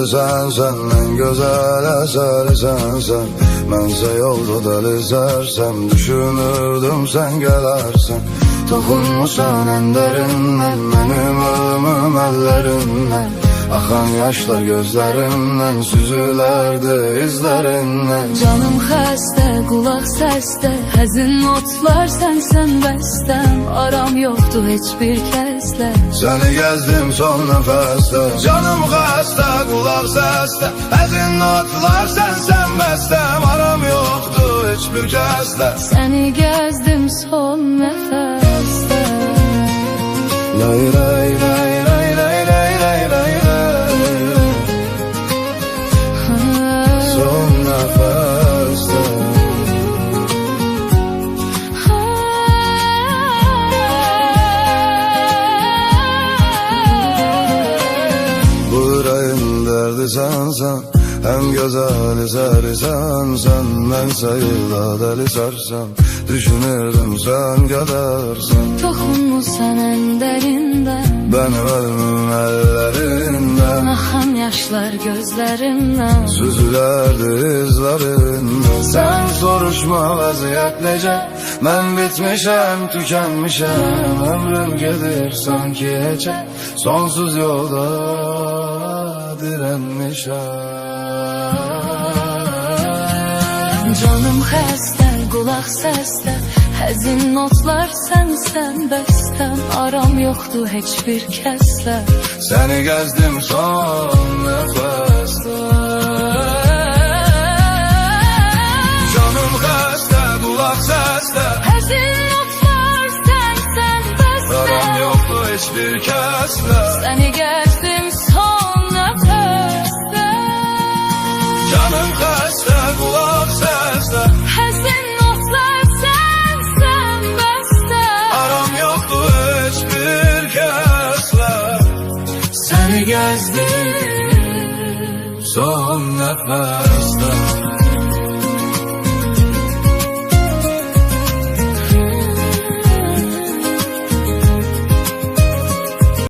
derdi sensen, en güzel eseri sensen. Mənsə yolda deli sərsəm, düşünürdüm sen gelersen. Toxunmusan en derinden, benim ölümüm ellerinden. Axan yaşlar gözlərimdən, süzülərdi izlərindən. Canım xəstə, qulaq səsdə, həzin notlar sənsən bəstəm. Aram yoxdur heç bir kəslə, səni gəzdim son nəfəsdə. Canım xəstə, qulaq səsdə, həzin notlar sənsən bəstəm. Aram yoxdur heç bir kəslə, səni gəzdim son nəfəsdə. Lay lay lay lay lay lay lay lay lay. Son nəfəsdə. Bu ürəyin dərdi sənsən, hem güzel eseri sensen. Ben sayıda deli sarsam, düşünürdüm sen kadarsan. Toxunmusan en derindən, Benim ölümüm ellerinden. axan yaşlar gözlərimdən. Süzülerdi izlerinden. Sen soruşma vaziyet nece, ben bitmişem, tükenmişem. Ömrüm gelir sanki hece, sonsuz yolda direnmişem. Canım xəstə, qulaq səsdə, həzin notlar sənsən bəstəm. Aram yoxdur heç bir kəslə, səni gəzdim son nəfəsdə. Canım xəstə, qulaq səsdə, həzin notlar sənsən bəstəm. aram yoxdur heç bir kəslə, səni gəzdim son nəfəsdə. canım xəstə, qulaq səsdə, həzin notlar sənsən bəstəm. aram yoxdur heç bir kəslə, səni gəzdim son nəfəsdə.